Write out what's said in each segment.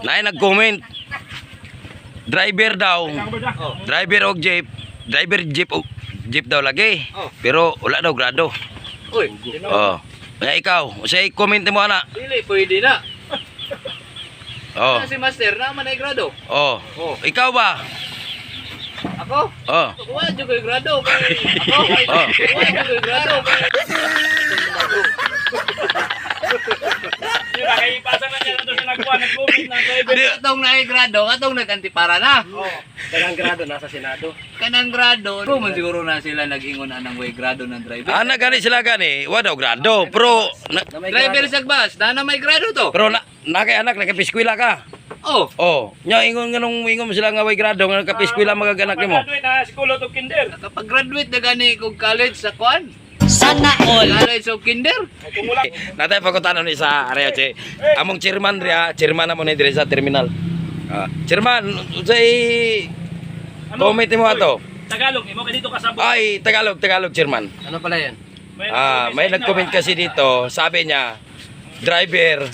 Nay nag-comment. Driver daw. Driver og jeep. Driver jeep og jeep daw lagi. Pero wala daw grado. Uy, Oh. Kaya ikaw, say comment mo ana. dili pwede na. Oh. Si master na man ay grado. Oh. Ikaw ba? Ako? Oh. Wala jud ko'y grado. Ako? Oh. Wala jud ko'y grado. Katong na grado, katong nag-antipara na. Kanang grado nasa Senado. Kanang grado, man siguro na sila nag-ingon anang way grado ng driver. Ana gani sila gani, wa daw grado, pero Driver sa bus, na may grado to. pero na kay anak nakapiskwela ka. Oh, Oh, nya ingon nganong ingon mo sila nga way grado nga nakapiskwela magaganak nimo. kapag graduate na gani kog college sa kwan. Sana all. College of kinder. Natay pagkutanon ni sa area che. Among chairman ria, chairman mo ni dire sa terminal. Chairman, say comment mo ato. Tagalog, imo kay dito ka sa Ay, Tagalog, chairman. Ano pala yan? May nag-comment kasi dito, sabi niya, driver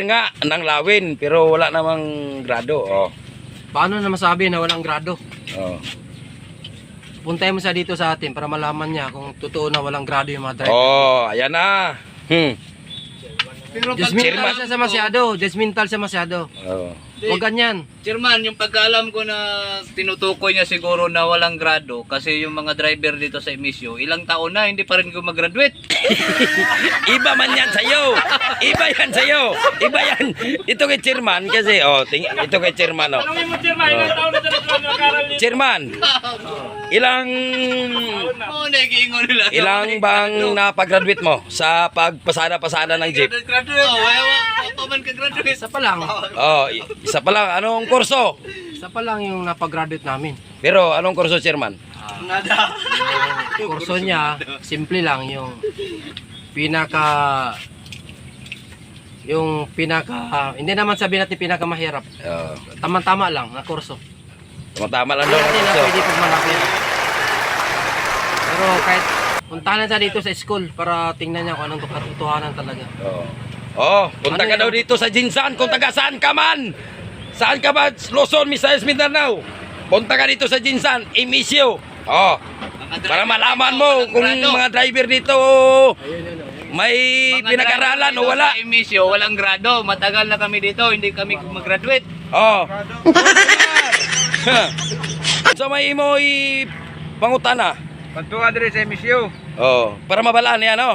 nga ng lawin pero wala namang grado. Oh. Paano na masabi na walang grado? Oh. Puntahin mo sa dito sa atin para malaman niya kung totoo na walang grado yung mga driver. Oh, ayan na. Pero Judgmental siya sa masyado. Judgmental siya masyado. Oh. Huwag ganyan. Chairman, yung pagkaalam ko na tinutukoy niya siguro na walang grado kasi yung mga driver dito sa emisyo, ilang taon na hindi pa rin gumagraduate. Iba man yan sa'yo. Iba yan sa'yo. Iba yan. Ito kay chairman kasi, ito kay chairman, oh. Tanungin mo, Chairman, ilang taon na dyan nag-aaral dito? Chairman, ilang Oo, nagiingon nila. ilang bang napag-graduate mo sa pagpasada-pasada ng jeep? Graduate. Oh, wala pa man ka-graduate. Isa pa lang. Oh, isa pa lang. Anong kurso? Isa pa lang yung napag-graduate namin. Pero anong kurso, chairman? Yung kurso niya, simple lang. Yung hindi naman sabihin natin pinakamahirap. Oh, Tama-tama lang na kurso. tama lang Hindi daw ang natin na kurso. pwede pagmalaki. Pero kahit puntahan na siya dito sa school para tingnan niya kung anong katotohanan talaga. Punta ka Ano daw yun? dito sa Jinsan kung taga saan ka man. Saan ka ba? Luzon, Visayas, Mindanao. Punta ka dito sa Jinsan, Emisyo. Para malaman mo kung mga driver dito may pinag-aralan o wala. Emisyo, walang grado. Matagal na kami dito, hindi kami mag-graduate. So may imo pangutana. Pagtunga dire sa emisyo. Para mabalaan niya, no?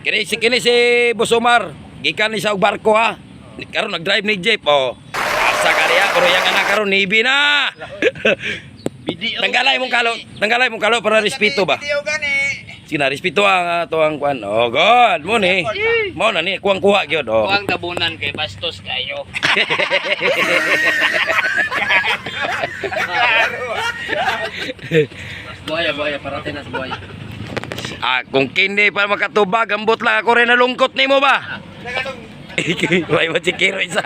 Kini si Boss Omar, gikan ni sa barko ha. Karon nag-drive ni jeep, asa ka riya, pero yang anak karon nibi na. Tanggalay mong kalo para respeto ba? Sina respeto ang tuang kwan. God, mo ni. Mo na ni kuang kuha gyud, Kuwang tabunan kay bastos kayo. Buhaya, parating na sa buhaya. Kung kindi pa makatubag, ambot lang ako rin nalungkot nimo ba? May machikiro isa.